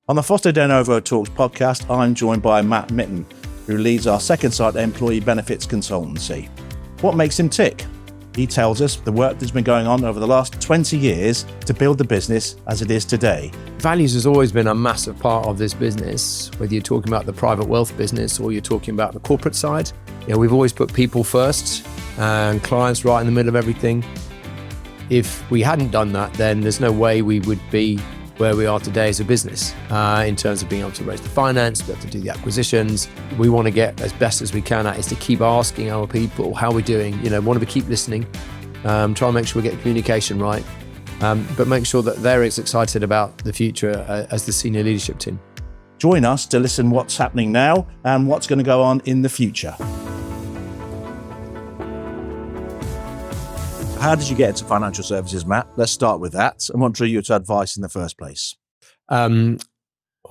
On the Foster Denovo Talks podcast, I'm joined by Matt Mitten, who leads our Secondsight employee benefits consultancy. What makes him tick? He tells us the work that's been going on over the last 20 years to build the business as it is today. Values has always been a massive part of this business, whether you're talking about the private wealth business or you're talking about the corporate side. We've always put people first and clients right in the middle of everything. If we hadn't done that, then there's no way we would be where we are today as a business in terms of being able to raise the finance, be able to do the acquisitions. We want to get as best as we can at is to keep asking our people how we're doing, want to keep listening, try and make sure we get the communication right, but make sure that they're as excited about the future as the senior leadership team. Join us to listen what's happening now and what's going to go on in the future. How did you get into financial services, Matt? Let's start with that. And what drew you to advice in the first place? Well,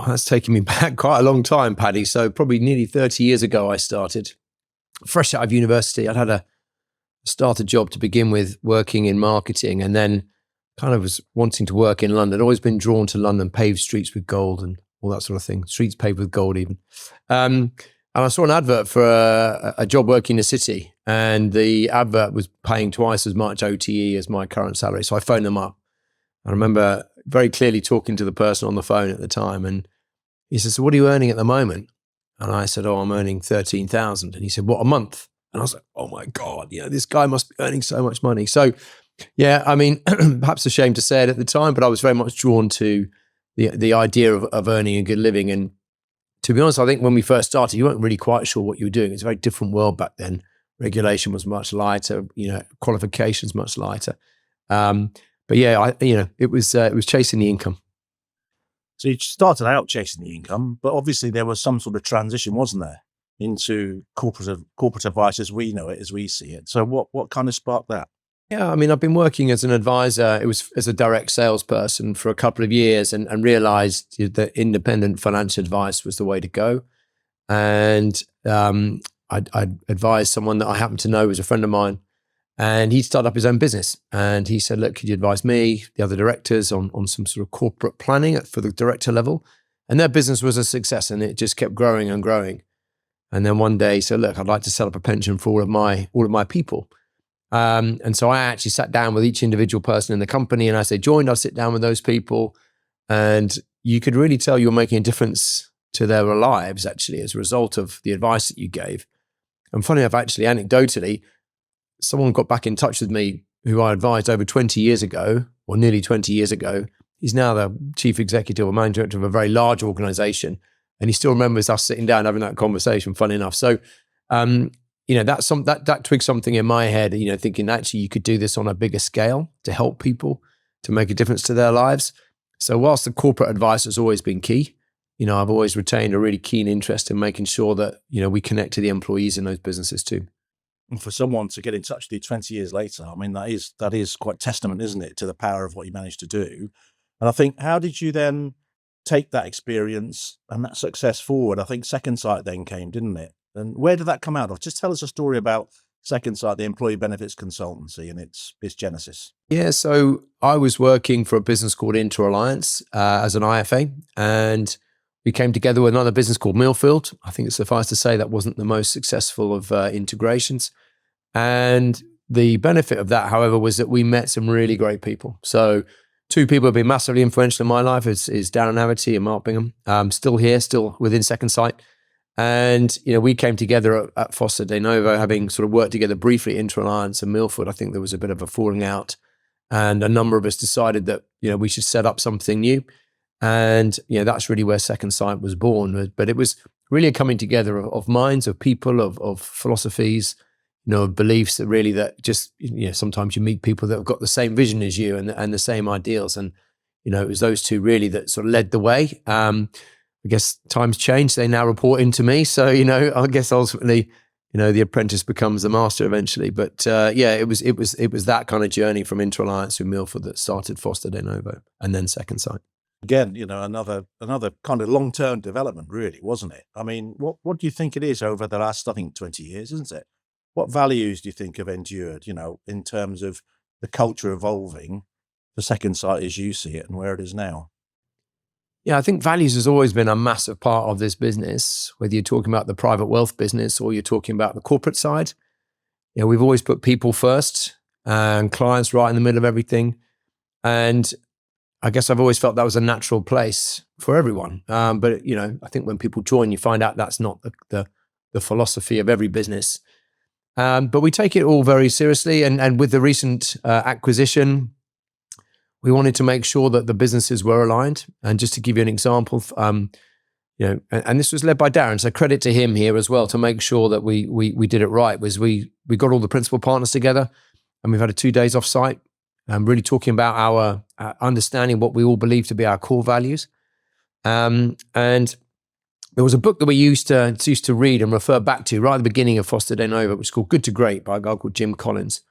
that's taken me back quite a long time, Paddy. So probably nearly 30 years ago, I started. Fresh out of university, I'd had a started job to begin with, working in marketing, and then kind of was wanting to work in London. I'd always been drawn to London, paved streets with gold and all that sort of thing. Streets paved with gold even. And I saw an advert for a job working in the city, and the advert was paying twice as much OTE as my current salary. So I phoned them up. I remember very clearly talking to the person on the phone at the time, and he said, "So what are you earning at the moment?" And I said, "Oh, I'm earning 13,000." And he said, "What, a month?" And I was like, "Oh my God, this guy must be earning so much money." So yeah, I mean, perhaps a shame to say it at the time, but I was very much drawn to the idea of earning a good living. And to be honest, I think when we first started, you weren't really quite sure what you were doing. It's a very different world back then. Regulation was much lighter, qualifications much lighter. But yeah, it was chasing the income. So you started out chasing the income, but obviously there was some sort of transition, wasn't there, into corporate advice as we know it, as we see it. So what kind of sparked that? Yeah, I mean, I've been working as an advisor, it was as a direct salesperson for a couple of years, and realized that independent financial advice was the way to go. And I advised someone that I happened to know was a friend of mine, and he'd started up his own business. And he said, "Look, could you advise me, the other directors, on some sort of corporate planning for the director level?" And their business was a success, and it just kept growing and growing. And then one day he said, "Look, I'd like to set up a pension for all of my people." And so I actually sat down with each individual person in the company, and as they joined, I'd sit down with those people, and you could really tell you were making a difference to their lives actually as a result of the advice that you gave. And funny enough, actually, anecdotally, someone got back in touch with me who I advised over 20 years ago, or nearly 20 years ago. He's now the chief executive or managing director of a very large organization, and he still remembers us sitting down having that conversation, funny enough. So, that twigged something in my head, thinking actually you could do this on a bigger scale to help people, to make a difference to their lives. So whilst the corporate advice has always been key, I've always retained a really keen interest in making sure that, we connect to the employees in those businesses too. And for someone to get in touch with you 20 years later, I mean, that is quite testament, isn't it, to the power of what you managed to do. And I think, how did you then take that experience and that success forward? I think Secondsight then came, didn't it? And where did that come out of? Just tell us a story about Secondsight, the employee benefits consultancy, and its genesis. Yeah, so I was working for a business called Inter Alliance as an IFA, and we came together with another business called Millfield. I think it's suffice to say that wasn't the most successful of integrations. And the benefit of that, however, was that we met some really great people. So two people have been massively influential in my life is Darren Haverty and Mark Bingham. Still here, still within Secondsight. And, we came together at Foster Denovo, having sort of worked together briefly at Inter Alliance and Millfield. I think there was a bit of a falling out, and a number of us decided that, we should set up something new. And, that's really where Secondsight was born. But it was really a coming together of minds, of people, of philosophies, of beliefs that really that just, sometimes you meet people that have got the same vision as you and the same ideals. And, it was those two really that sort of led the way. I guess times change. They now report into me. So, I guess ultimately, the apprentice becomes the master eventually. But it was that kind of journey from Inter Alliance through Milford that started Foster Denovo and then Secondsight. Again, another kind of long-term development, really, wasn't it? I mean, what do you think it is over the last, I think, 20 years, isn't it? What values do you think have endured, in terms of the culture evolving, the Secondsight as you see it and where it is now? Yeah, I think values has always been a massive part of this business, whether you're talking about the private wealth business or you're talking about the corporate side. We've always put people first and clients right in the middle of everything. And I guess I've always felt that was a natural place for everyone. But I think when people join, you find out that's not the philosophy of every business. But we take it all very seriously. And with the recent acquisition, we wanted to make sure that the businesses were aligned. And just to give you an example, and this was led by Darren, so credit to him here as well to make sure that we did it right. Was we got all the principal partners together, and we've had 2 days off site, really talking about our understanding what we all believe to be our core values. And there was a book that we used to read and refer back to right at the beginning of Foster Denovo, which is called Good to Great by a guy called Jim Collins.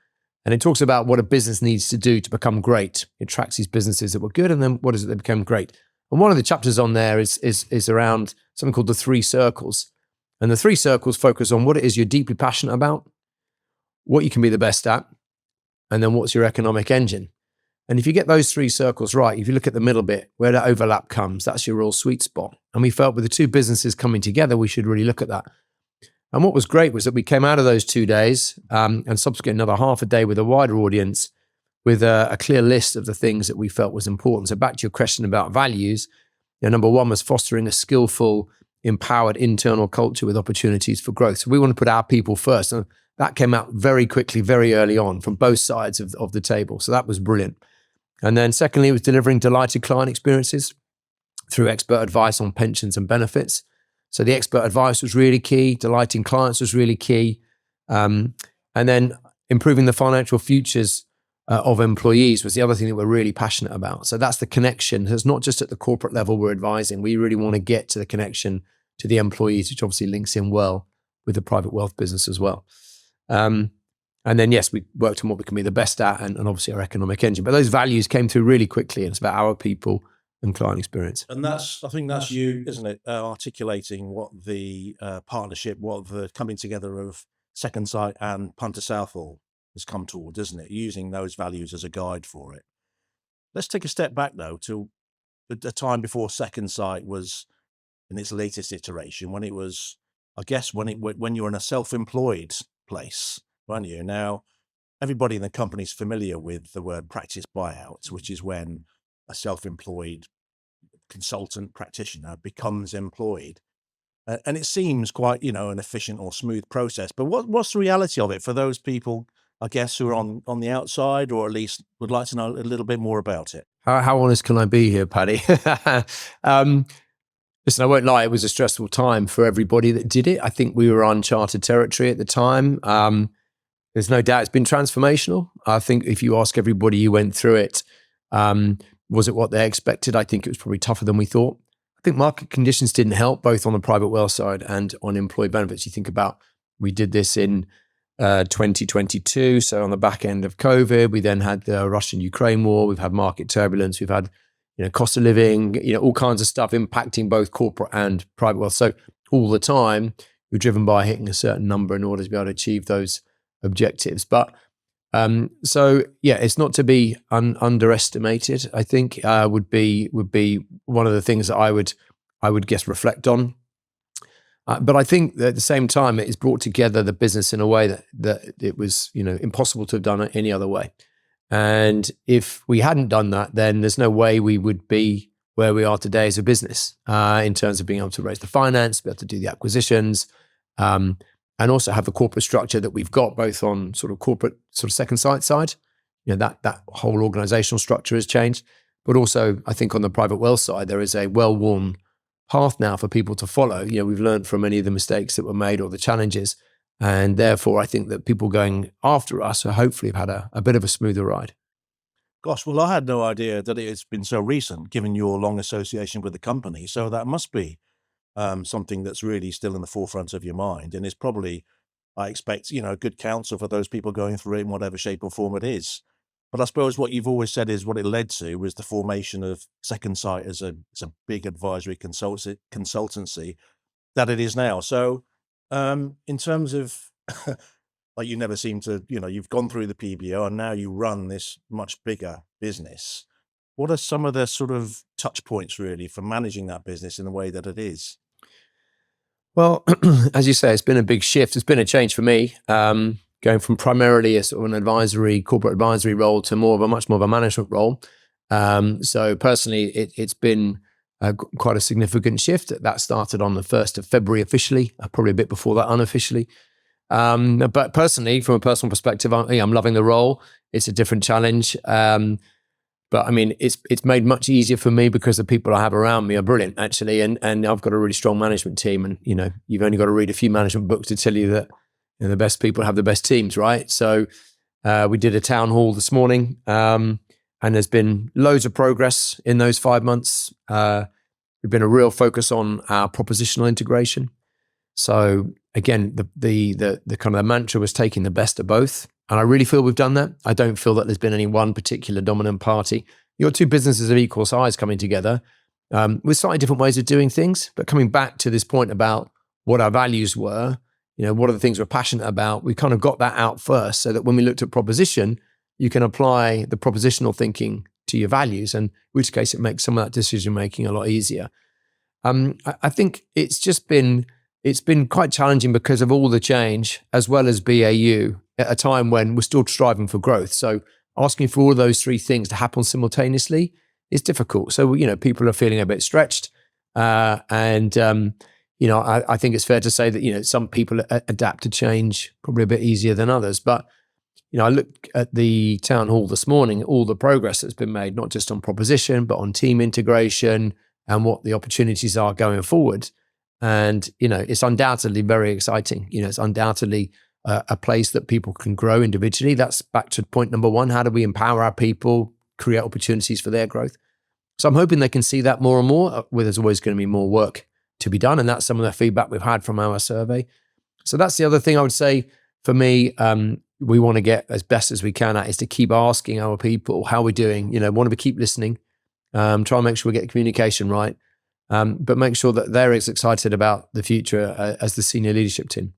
And it talks about what a business needs to do to become great. It tracks these businesses that were good, and then what is it that become great? And one of the chapters on there is around something called the 3 circles. And the 3 circles focus on what it is you're deeply passionate about, what you can be the best at, and then what's your economic engine. And if you get those 3 circles right, if you look at the middle bit, where that overlap comes, that's your real sweet spot. And we felt with the 2 businesses coming together, we should really look at that. And what was great was that we came out of those 2 days and subsequently another half a day with a wider audience with a clear list of the things that we felt was important. So back to your question about values, number 1 was fostering a skillful, empowered internal culture with opportunities for growth. So we want to put our people first. And that came out very quickly, very early on from both sides of the table. So that was brilliant. And then secondly, it was delivering delighted client experiences through expert advice on pensions and benefits. So the expert advice was really key. Delighting clients was really key. And then improving the financial futures of employees was the other thing that we're really passionate about. So that's the connection. It's not just at the corporate level we're advising. We really want to get to the connection to the employees, which obviously links in well with the private wealth business as well. And then, yes, we worked on what we can be the best at and obviously our economic engine. But those values came through really quickly, and it's about our people and client experience. And I think that's you, isn't it? Articulating what the partnership, what the coming together of Secondsight and Punter Southall has come toward, isn't it? Using those values as a guide for it. Let's take a step back, though, to the time before Secondsight was in its latest iteration, when it was, I guess, when you were in a self-employed place, weren't you? Now, everybody in the company is familiar with the word practice buyouts, which is when a self-employed consultant practitioner becomes employed. And it seems quite, an efficient or smooth process. But what's the reality of it for those people, I guess, who are on the outside, or at least would like to know a little bit more about it? How honest can I be here, Paddy? Listen, I won't lie, it was a stressful time for everybody that did it. I think we were uncharted territory at the time. There's no doubt it's been transformational. I think if you ask everybody who went through it, was it what they expected? I think it was probably tougher than we thought. I think market conditions didn't help, both on the private wealth side and on employee benefits. You think about, we did this in 2022, so on the back end of COVID. We then had the Russian-Ukraine war. We've had market turbulence. We've had cost of living, all kinds of stuff impacting both corporate and private wealth. So all the time, you're driven by hitting a certain number in order to be able to achieve those objectives. But it's not to be underestimated. I think would be one of the things that I would guess reflect on. But I think that at the same time, it has brought together the business in a way that it was impossible to have done it any other way. And if we hadn't done that, then there's no way we would be where we are today as a business in terms of being able to raise the finance, be able to do the acquisitions, and also have the corporate structure that we've got, both on sort of corporate sort of Secondsight side. That whole organizational structure has changed. But also, I think on the private wealth side, there is a well-worn path now for people to follow. We've learned from many of the mistakes that were made or the challenges. And therefore, I think that people going after us hopefully have had a bit of a smoother ride. Gosh, well, I had no idea that it's been so recent, given your long association with the company. So that must be something that's really still in the forefront of your mind. And it's probably, I expect, good counsel for those people going through it in whatever shape or form it is. But I suppose what you've always said is what it led to was the formation of Secondsight as a big advisory consultancy that it is now. So in terms of, like, you never seem to, you've gone through the PBO and now you run this much bigger business. What are some of the sort of touch points really for managing that business in the way that it is? Well, as you say, it's been a big shift. It's been a change for me, going from primarily a sort of an corporate advisory role to much more of a management role. So personally, it's been quite a significant shift. That started on the 1st of February officially, probably a bit before that unofficially. But personally, from a personal perspective, I'm loving the role. It's a different challenge. But I mean, it's made much easier for me because the people I have around me are brilliant, actually, and I've got a really strong management team. And you've only got to read a few management books to tell you that the best people have the best teams, right? So we did a town hall this morning, and there's been loads of progress in those 5 months. We've been a real focus on our propositional integration. So again, the kind of the mantra was taking the best of both. And I really feel we've done that. I don't feel that there's been any one particular dominant party. You've got two businesses of equal size coming together with slightly different ways of doing things. But coming back to this point about what our values were, what are the things we're passionate about, we kind of got that out first so that when we looked at proposition, you can apply the propositional thinking to your values, and in which case it makes some of that decision making a lot easier. I think it's been quite challenging because of all the change as well as BAU at a time when we're still striving for growth. So asking for all of those three things to happen simultaneously is difficult. So, people are feeling a bit stretched. I think it's fair to say that, some people adapt to change probably a bit easier than others. But, I look at the town hall this morning, all the progress that's been made, not just on proposition, but on team integration and what the opportunities are going forward. And, it's undoubtedly very exciting. It's undoubtedly a place that people can grow individually. That's back to point number one. How do we empower our people, create opportunities for their growth? So I'm hoping they can see that more and more. There's always going to be more work to be done. And that's some of the feedback we've had from our survey. So that's the other thing I would say for me, we want to get as best as we can at is to keep asking our people how we're doing. Want to keep listening, try and make sure we get the communication right. But make sure that they're as excited about the future as the senior leadership team.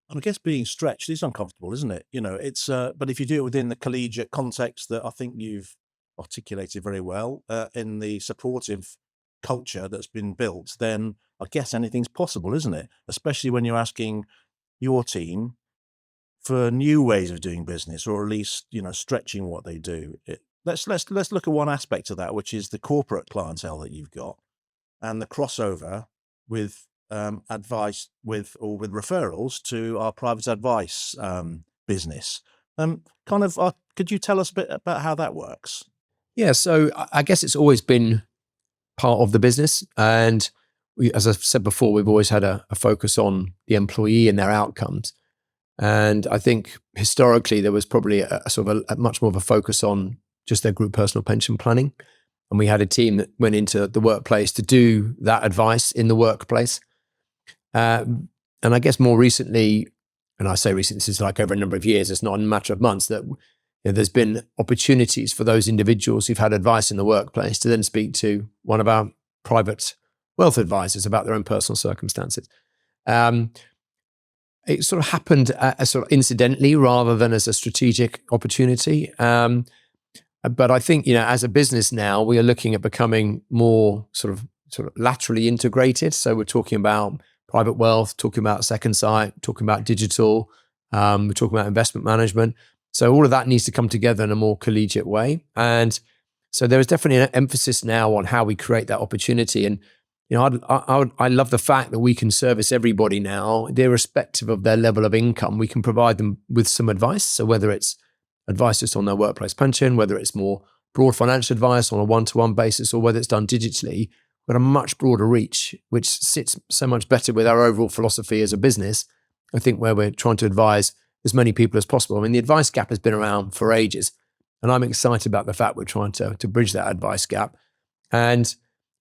And I guess being stretched is uncomfortable, isn't it? It's but if you do it within the collegiate context that I think you've articulated very well in the supportive culture that's been built, then I guess anything's possible, isn't it? Especially when you're asking your team for new ways of doing business, or at least stretching what they do. Let's look at one aspect of that, which is the corporate clientele that you've got, and the crossover with advice with referrals to our private advice business. Could you tell us a bit about how that works? Yeah, so I guess it's always been part of the business. And as I said before, we've always had a focus on the employee and their outcomes. And I think historically there was probably a sort of a much more of a focus on just their group personal pension planning. And we had a team that went into the workplace to do that advice in the workplace. And I guess more recently, and I say recently, this is like over a number of years, it's not a matter of months, that there's been opportunities for those individuals who've had advice in the workplace to then speak to one of our private wealth advisors about their own personal circumstances. It sort of happened sort of incidentally rather than as a strategic opportunity. But I think, as a business now, we are looking at becoming more sort of laterally integrated. So we're talking about private wealth, talking about Secondsight, talking about digital, we're talking about investment management. So all of that needs to come together in a more collegiate way. And so there is definitely an emphasis now on how we create that opportunity. And, I love the fact that we can service everybody now, irrespective of their level of income. We can provide them with some advice. So whether it's advice just on their workplace pension, whether it's more broad financial advice on a one-to-one basis, or whether it's done digitally, we've got a much broader reach, which sits so much better with our overall philosophy as a business, I think, where we're trying to advise as many people as possible. I mean, the advice gap has been around for ages, and I'm excited about the fact we're trying to bridge that advice gap. And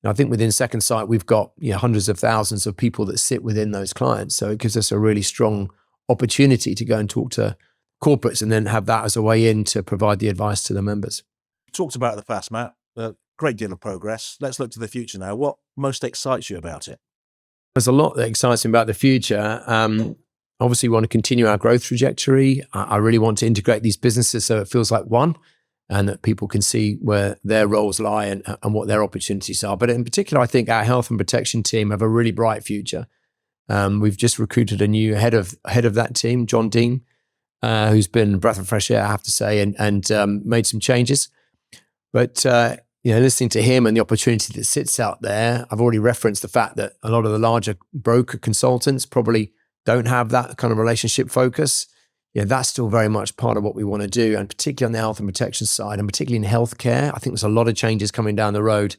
I think within Secondsight, we've got hundreds of thousands of people that sit within those clients. So it gives us a really strong opportunity to go and talk to corporates and then have that as a way in to provide the advice to the members. Talked about the past, Matt. A great deal of progress. Let's look to the future now. What most excites you about it? There's a lot that excites me about the future. Obviously, we want to continue our growth trajectory. I really want to integrate these businesses so it feels like one. and that people can see where their roles lie and what their opportunities are. But in particular, I think our health and protection team have a really bright future. We've just recruited a new head of that team, John Dean, who's been a breath of fresh air, I have to say, and made some changes. But listening to him and the opportunity that sits out there, I've already referenced the fact that a lot of the larger broker consultants probably don't have that kind of relationship focus. That's still very much part of what we want to do, and particularly on the health and protection side, and particularly in healthcare. I think there's a lot of changes coming down the road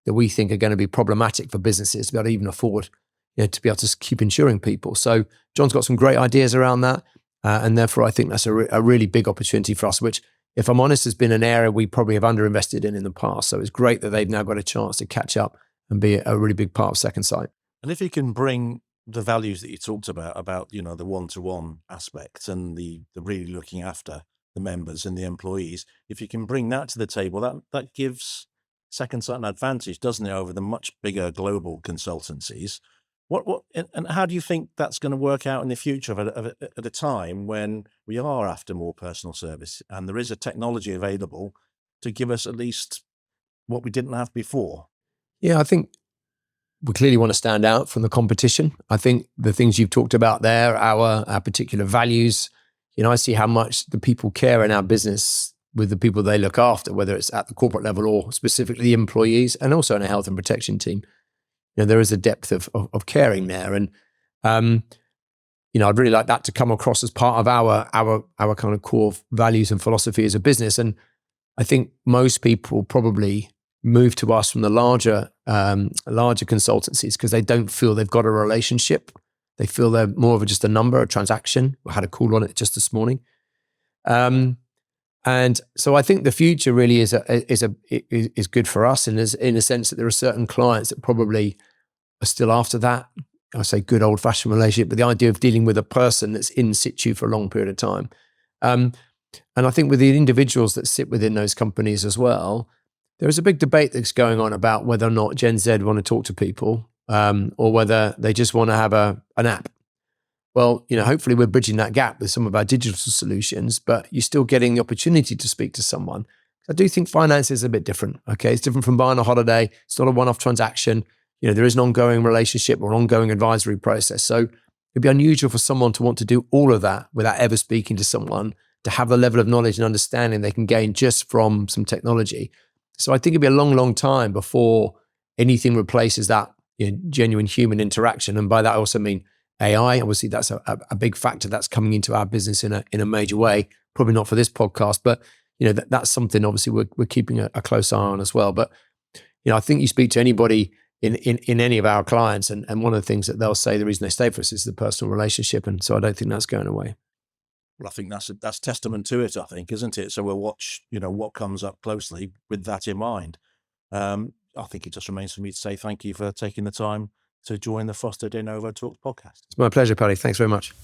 that we think are going to be problematic for businesses to be able to even afford, to be able to keep insuring people. So John's got some great ideas around that, and therefore I think that's a really big opportunity for us, which, if I'm honest, has been an area we probably have underinvested in the past. So it's great that they've now got a chance to catch up and be a really big part of Secondsight. And if you can bring the values that you talked about, the one-to-one aspect and the really looking after the members and the employees, if you can bring that to the table, that gives Secondsight an advantage, doesn't it, over the much bigger global consultancies? What and how do you think that's going to work out in the future at a time when we are after more personal service and there is a technology available to give us at least what we didn't have before? Yeah, I think we clearly want to stand out from the competition. I think the things you've talked about there, our particular values, I see how much the people care in our business with the people they look after, whether it's at the corporate level or specifically the employees, and also in a health and protection team. There is a depth of caring there. And, I'd really like that to come across as part of our kind of core values and philosophy as a business. And I think most people probably move to us from the larger consultancies because they don't feel they've got a relationship. They feel they're more of just a number, a transaction. We had a call on it just this morning. And so I think the future really is good for us, and is in a sense that there are certain clients that probably are still after that. I say good old fashioned relationship, but the idea of dealing with a person that's in situ for a long period of time. And I think with the individuals that sit within those companies as well, there is a big debate that's going on about whether or not Gen Z want to talk to people, or whether they just want to have an app. Well, hopefully we're bridging that gap with some of our digital solutions, but you're still getting the opportunity to speak to someone. I do think finance is a bit different. Okay, it's different from buying a holiday. It's not a one-off transaction. There is an ongoing relationship or ongoing advisory process. So it'd be unusual for someone to want to do all of that without ever speaking to someone, to have the level of knowledge and understanding they can gain just from some technology. So I think it'd be a long, long time before anything replaces that genuine human interaction. And by that I also mean AI. Obviously, that's a big factor that's coming into our business in a major way. Probably not for this podcast, but that's something obviously we're keeping a close eye on as well. But I think you speak to anybody in any of our clients, and one of the things that they'll say the reason they stay for us is the personal relationship, and so I don't think that's going away. Well, I think that's testament to it, I think, isn't it? So we'll watch, what comes up closely with that in mind. I think it just remains for me to say thank you for taking the time to join the Foster Denovo Talks podcast. It's my pleasure, Paddy. Thanks very much.